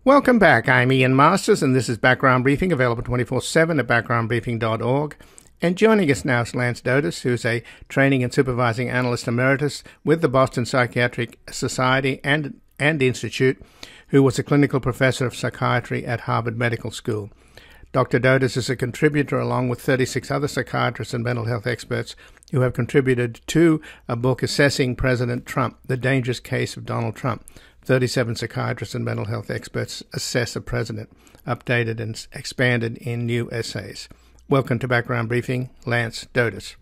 Welcome back. I'm Ian Masters, and this is Background Briefing, available 24/7 at backgroundbriefing.org. And joining us now is Lance Dodes, who's a training and supervising analyst emeritus with the Boston Psychiatric Society and Institute, who was a clinical professor of psychiatry at Harvard Medical School. Dr. Dodes is a contributor, along with 36 other psychiatrists and mental health experts, who have contributed to a book assessing President Trump, The Dangerous Case of Donald Trump. 37 psychiatrists and mental health experts assess a president, updated and expanded in new essays. Welcome to Background Briefing, Lance Dodes.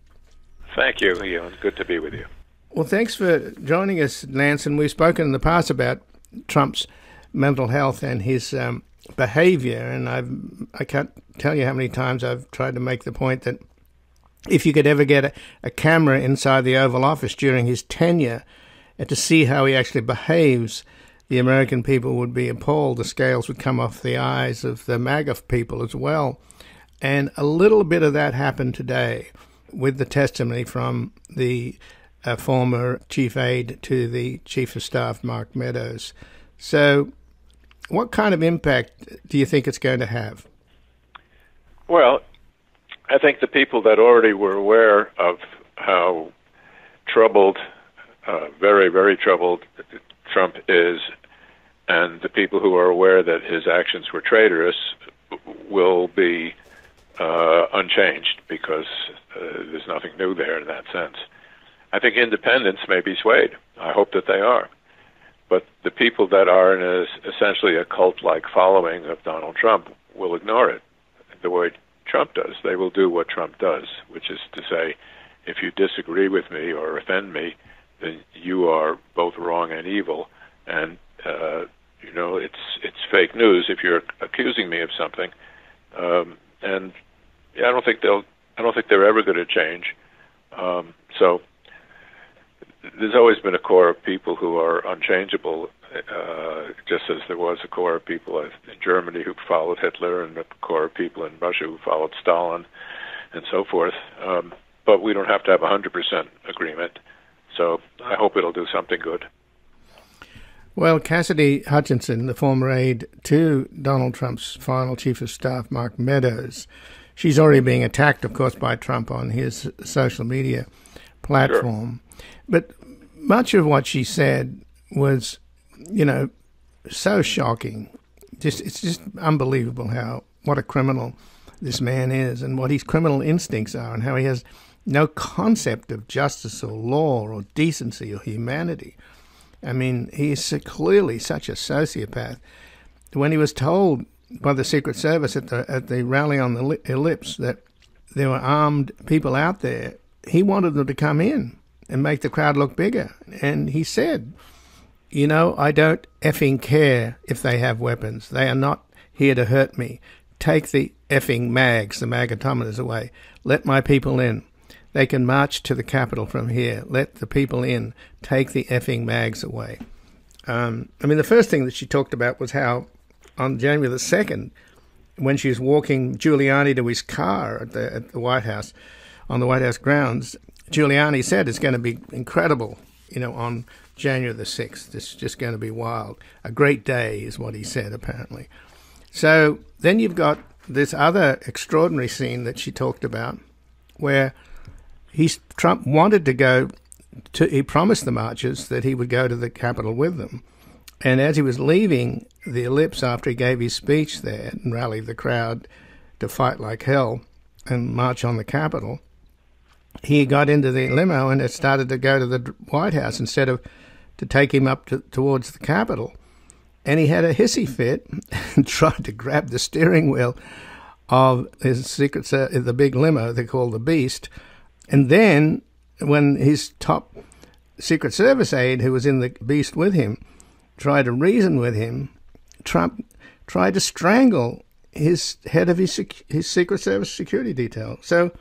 Thank you, Ian. Good to be with you. Well, thanks for joining us, Lance. And we've spoken in the past about Trump's mental health and his behavior. And I can't tell you how many times I've tried to make the point that if you could ever get a camera inside the Oval Office during his tenure and to see how he actually behaves, the American people would be appalled. The scales would come off the eyes of the MAGA people as well. And a little bit of that happened today with the testimony from the former chief aide to the chief of staff, Mark Meadows. So what kind of impact do you think it's going to have? Well, I think the people that already were aware of how troubled, very, very troubled Trump is, and the people who are aware that his actions were traitorous will be unchanged, because there's nothing new there in that sense. I think independents may be swayed. I hope that they are. But the people that are in essentially a cult-like following of Donald Trump will ignore it the way Trump does. They will do what Trump does, which is to say, if you disagree with me or offend me, then you are both wrong and evil. And it's fake news if you're accusing me of something. And I don't think they're ever going to change. So there's always been a core of people who are unchangeable, just as there was a core of people in Germany who followed Hitler, and a core of people in Russia who followed Stalin, and so forth. But we don't have to have 100% agreement. So I hope it'll do something good. Well, Cassidy Hutchinson, the former aide to Donald Trump's final chief of staff, Mark Meadows, she's already being attacked, of course, by Trump on his social media platform. Sure. But much of what she said was, so shocking. It's just unbelievable what a criminal this man is, and what his criminal instincts are, and how he has no concept of justice or law or decency or humanity. I mean, he is clearly such a sociopath. When he was told by the Secret Service at the rally on the Ellipse that there were armed people out there, he wanted them to come in and make the crowd look bigger. And he said, I don't effing care if they have weapons. They are not here to hurt me. Take the effing mags, the magatometers, away. Let my people in. They can march to the Capitol from here. Let the people in. Take the effing mags away. The first thing that she talked about was how on January the 2nd, when she was walking Giuliani to his car at the White House, on the White House grounds, Giuliani said it's going to be incredible, on January the 6th. It's just going to be wild. A great day is what he said, apparently. So then you've got this other extraordinary scene that she talked about where Trump wanted to go to, he promised the marchers that he would go to the Capitol with them. And as he was leaving the Ellipse after he gave his speech there and rallied the crowd to fight like hell and march on the Capitol, he got into the limo and it started to go to the White House instead of to take him up towards the Capitol. And he had a hissy fit and tried to grab the steering wheel of his the big limo they call the Beast. And then when his top Secret Service aide, who was in the Beast with him, tried to reason with him, Trump tried to strangle his head of his Secret Service security detail. So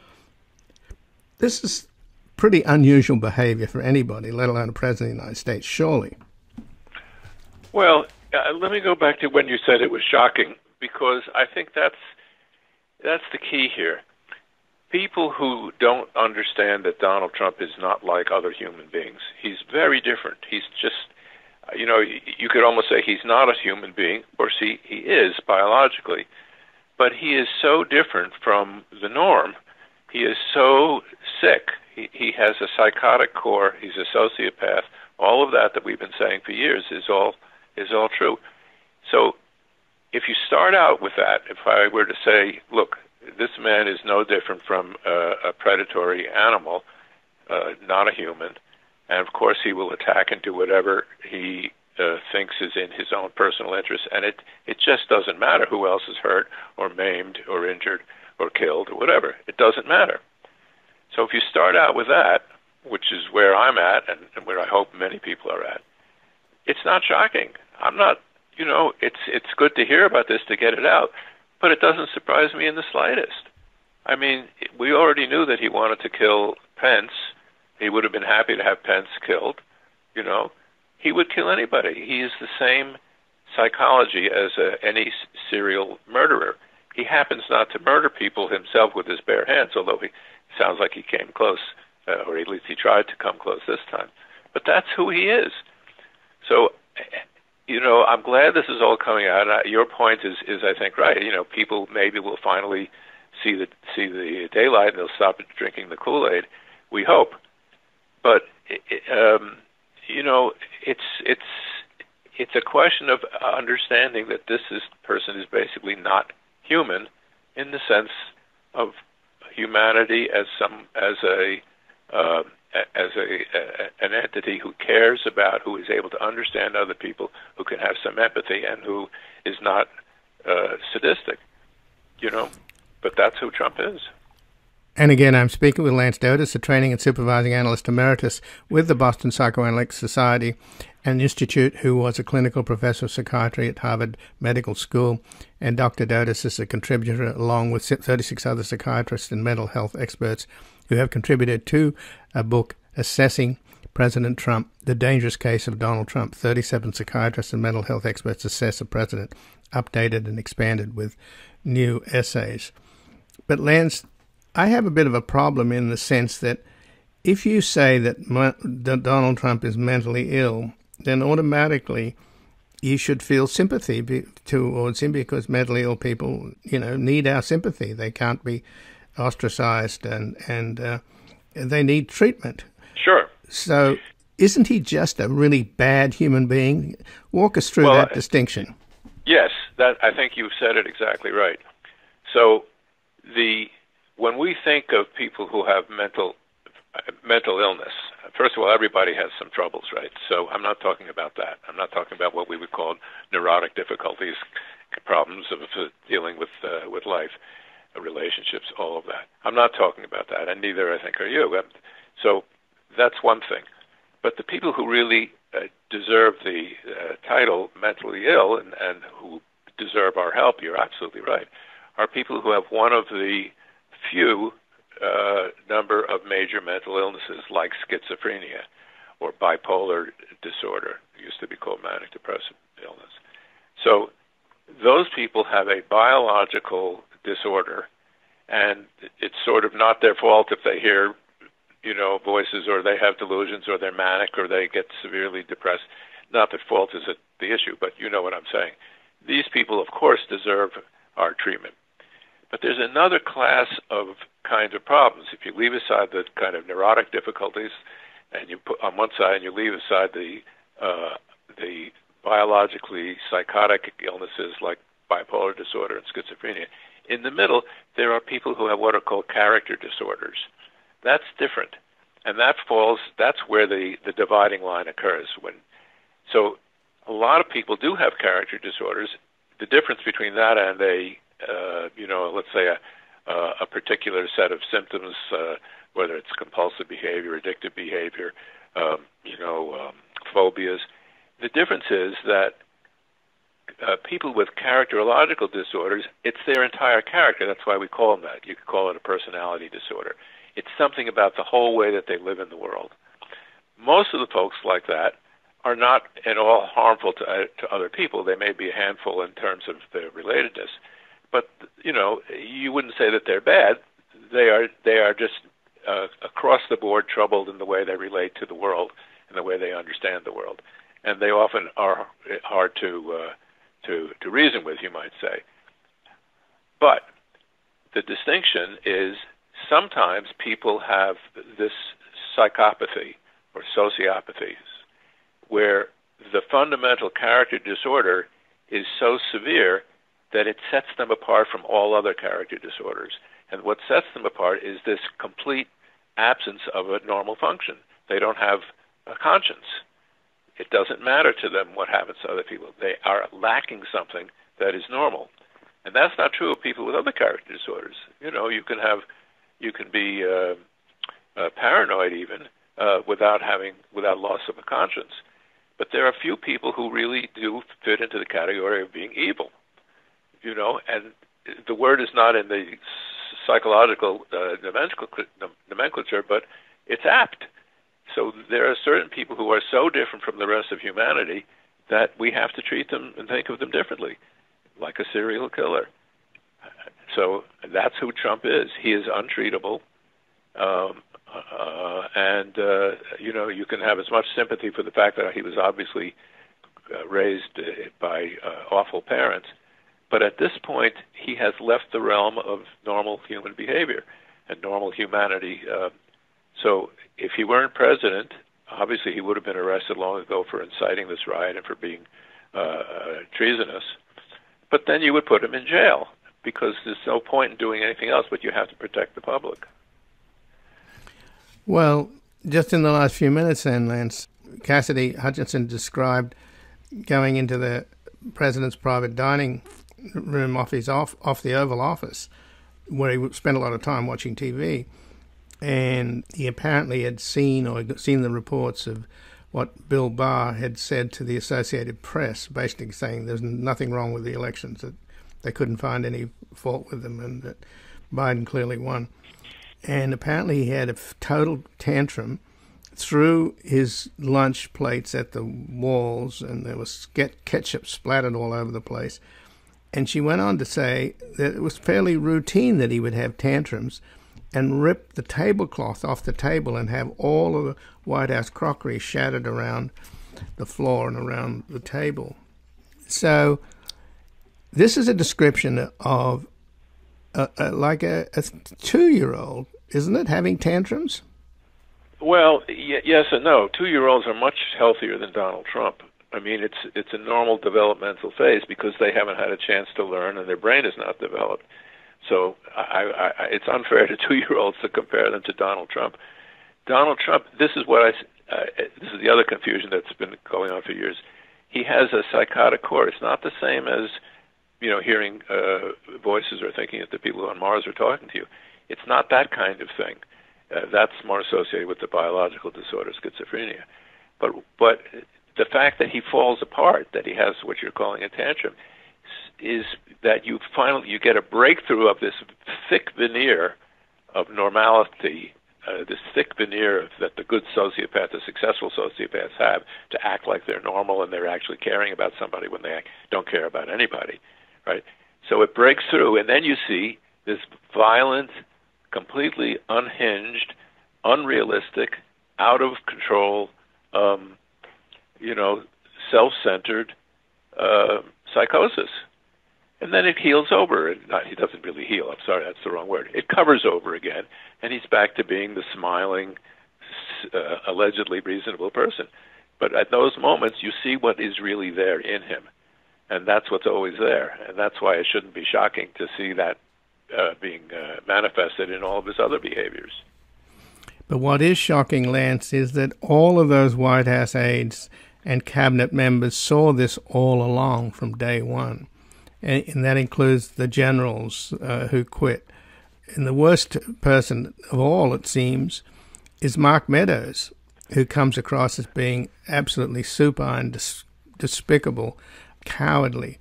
this is pretty unusual behavior for anybody, let alone a president of the United States, surely. Well, let me go back to when you said it was shocking, because I think that's the key here. People who don't understand that Donald Trump is not like other human beings. He's very different. He's just, you could almost say he's not a human being. Of course, he is biologically, but he is so different from the norm. He is so sick. He has a psychotic core. He's a sociopath. All of that we've been saying for years is all true. So if you start out with that, if I were to say, look, this man is no different from a predatory animal, not a human, and of course he will attack and do whatever he thinks is in his own personal interest, and it just doesn't matter who else is hurt or maimed or injured or killed or whatever. It doesn't matter. So if you start out with that, which is where I'm at and where I hope many people are at, it's not shocking. I'm not, it's good to hear about this, to get it out, but it doesn't surprise me in the slightest. I mean, we already knew that he wanted to kill Pence. He would have been happy to have Pence killed, He would kill anybody. He is the same psychology as any serial murderer. He happens not to murder people himself with his bare hands, although he sounds like he came close, or at least he tried to come close this time. But that's who he is. So, I'm glad this is all coming out. Your point is I think, right. People maybe will finally see the daylight and they'll stop drinking the Kool-Aid. We hope. But it's a question of understanding that this person is basically not human in the sense of humanity as an entity who cares about, who is able to understand other people, who can have some empathy, and who is not sadistic. But that's who Trump is. And again, I'm speaking with Lance Dodes, a training and supervising analyst emeritus with the Boston Psychoanalytic Society and Institute, who was a clinical professor of psychiatry at Harvard Medical School. And Dr. Dodes is a contributor, along with 36 other psychiatrists and mental health experts who have contributed to a book assessing President Trump, The Dangerous Case of Donald Trump. 37 psychiatrists and mental health experts assess the president, updated and expanded with new essays. But Lance, I have a bit of a problem in the sense that if you say that Donald Trump is mentally ill, then automatically you should feel sympathy towards him, because mentally ill people, need our sympathy. They can't be ostracized and they need treatment. Sure. So isn't he just a really bad human being? Walk us through that distinction. Yes, I think you've said it exactly right. So when we think of people who have mental illness, first of all, everybody has some troubles, right? So I'm not talking about that. I'm not talking about what we would call neurotic difficulties, problems of dealing with life, relationships, all of that. I'm not talking about that, and neither, I think, are you. So that's one thing. But the people who really deserve the title mentally ill and who deserve our help, you're absolutely right, are people who have one of the few number of major mental illnesses like schizophrenia or bipolar disorder. It used to be called manic depressive illness. So those people have a biological disorder, and it's sort of not their fault if they hear, voices, or they have delusions, or they're manic, or they get severely depressed. Not that fault is the issue, but you know what I'm saying. These people, of course, deserve our treatment. But there's another class of kinds of problems. If you leave aside the kind of neurotic difficulties, and you put on one side, and you leave aside the biologically psychotic illnesses like bipolar disorder and schizophrenia, in the middle, there are people who have what are called character disorders. That's different, and that's where the dividing line occurs. So a lot of people do have character disorders. The difference between that and let's say a particular set of symptoms, whether it's compulsive behavior, addictive behavior, phobias, the difference is that people with characterological disorders, it's their entire character. That's why we call them that. You could call it a personality disorder. It's something about the whole way that they live in the world. Most of the folks like that are not at all harmful to other people. They may be a handful in terms of their relatedness, but you wouldn't say that they're bad. They are just across the board troubled in the way they relate to the world and the way they understand the world. and they often are hard to reason with, you might say. But the distinction is sometimes people have this psychopathy or sociopathies where the fundamental character disorder is so severe that it sets them apart from all other character disorders. And what sets them apart is this complete absence of a normal function. They don't have a conscience. It doesn't matter to them what happens to other people. They are lacking something that is normal. And that's not true of people with other character disorders. You know, you can be paranoid even without loss of a conscience. But there are few people who really do fit into the category of being evil. You know, and the word is not in the psychological nomenclature, but it's apt. So there are certain people who are so different from the rest of humanity that we have to treat them and think of them differently, like a serial killer. So that's who Trump is. He is untreatable. You know, you can have as much sympathy for the fact that he was obviously raised by awful parents. But at this point, he has left the realm of normal human behavior and normal humanity. So if he weren't president, obviously he would have been arrested long ago for inciting this riot and for being treasonous. But then you would put him in jail because there's no point in doing anything else, but you have to protect the public. Well, just in the last few minutes then, Lance, Cassidy Hutchinson described going into the president's private dining room off the Oval Office, where he spent a lot of time watching TV, and he apparently had seen the reports of what Bill Barr had said to the Associated Press, basically saying there's nothing wrong with the elections, that they couldn't find any fault with them, and that Biden clearly won. And apparently he had a total tantrum, threw his lunch plates at the walls, and there was ketchup splattered all over the place. And she went on to say that it was fairly routine that he would have tantrums and rip the tablecloth off the table and have all of the White House crockery shattered around the floor and around the table. So this is a description of like a 2-year-old, isn't it, having tantrums? Well, yes and no. 2-year-olds are much healthier than Donald Trump. I mean, it's a normal developmental phase because they haven't had a chance to learn and their brain is not developed. So it's unfair to 2-year-olds to compare them to Donald Trump. Donald Trump, this is the other confusion that's been going on for years. He has a psychotic core. It's not the same as, you know, hearing voices or thinking that the people on Mars are talking to you. It's not that kind of thing. That's more associated with the biological disorder, schizophrenia. But the fact that he falls apart, that he has what you're calling a tantrum, is that you get a breakthrough of this thick veneer of normality, this thick veneer that the good sociopaths, the successful sociopaths have to act like they're normal and they're actually caring about somebody when they don't care about anybody, right? So it breaks through, and then you see this violent, completely unhinged, unrealistic, out of control, self-centered psychosis. And then it heals over. He doesn't really heal. I'm sorry, that's the wrong word. It covers over again, and he's back to being the smiling, allegedly reasonable person. But at those moments, you see what is really there in him, and that's what's always there. And that's why it shouldn't be shocking to see that being manifested in all of his other behaviors. But what is shocking, Lance, is that all of those White House aides and cabinet members saw this all along from day one. And that includes the generals who quit. And the worst person of all, it seems, is Mark Meadows, who comes across as being absolutely supine, despicable, cowardly,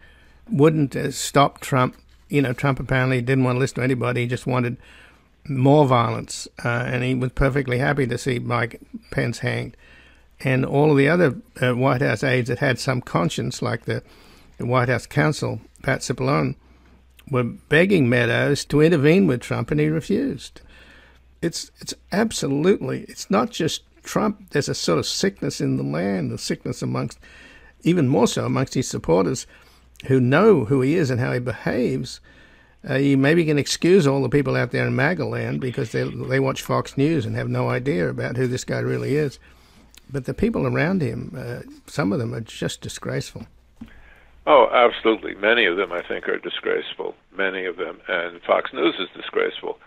wouldn't stop Trump. You know, Trump apparently didn't want to listen to anybody. He just wanted more violence. And he was perfectly happy to see Mike Pence hanged. And all of the other White House aides that had some conscience, like the White House counsel, Pat Cipollone, were begging Meadows to intervene with Trump, and he refused. It's absolutely, it's not just Trump, there's a sort of sickness in the land, a sickness amongst, even more so amongst his supporters who know who he is and how he behaves. You maybe can excuse all the people out there in MAGA land because they watch Fox News and have no idea about who this guy really is. But the people around him, some of them are just disgraceful. Oh, absolutely. Many of them, I think, are disgraceful. Many of them. And Fox News is disgraceful.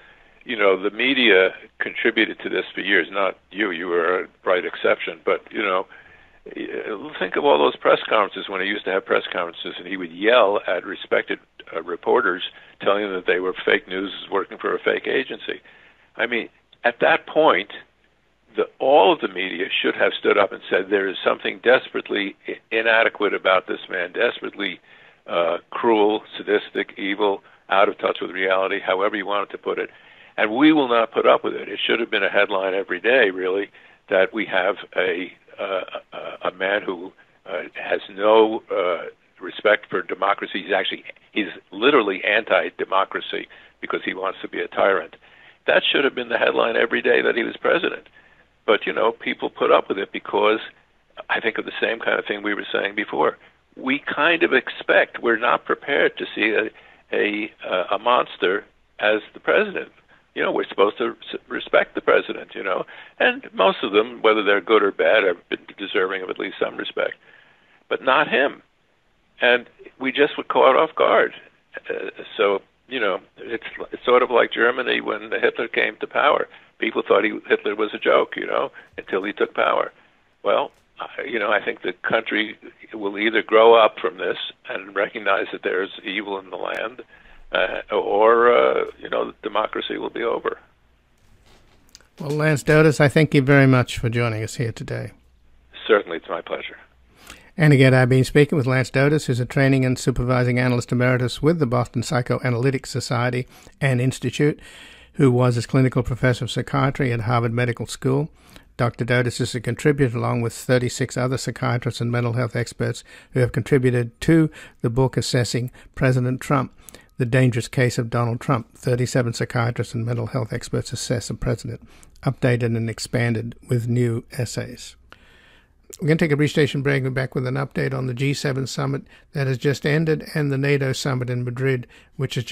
You know, the media contributed to this for years. Not you. You were a bright exception. But, you know, think of all those press conferences when he used to have press conferences and he would yell at respected reporters telling them that they were fake news working for a fake agency. I mean, at that point, all of the media should have stood up and said there is something desperately inadequate about this man, desperately cruel, sadistic, evil, out of touch with reality, however you wanted to put it, and we will not put up with it. It should have been a headline every day, really, that we have a man who has no respect for democracy. He's literally anti-democracy because he wants to be a tyrant. That should have been the headline every day that he was president. But, you know, people put up with it because I think of the same kind of thing we were saying before. We kind of expect, we're not prepared to see a monster as the president. You know, we're supposed to respect the president, you know. And most of them, whether they're good or bad, have been deserving of at least some respect. But not him. And we just were caught off guard. So, you know, it's sort of like Germany when Hitler came to power. People thought Hitler was a joke, you know, until he took power. Well, you know, I think the country will either grow up from this and recognize that there's evil in the land, or, you know, democracy will be over. Well, Lance Dodes, I thank you very much for joining us here today. Certainly, it's my pleasure. And again, I've been speaking with Lance Dodes, who's a training and supervising analyst emeritus with the Boston Psychoanalytic Society and Institute, who was as clinical professor of psychiatry at Harvard Medical School. Dr. Dodes is a contributor along with 36 other psychiatrists and mental health experts who have contributed to the book assessing President Trump, The Dangerous Case of Donald Trump. 37 psychiatrists and mental health experts assess the president, updated and expanded with new essays. We're going to take a brief station break. We're back with an update on the G7 summit that has just ended and the NATO summit in Madrid, which is just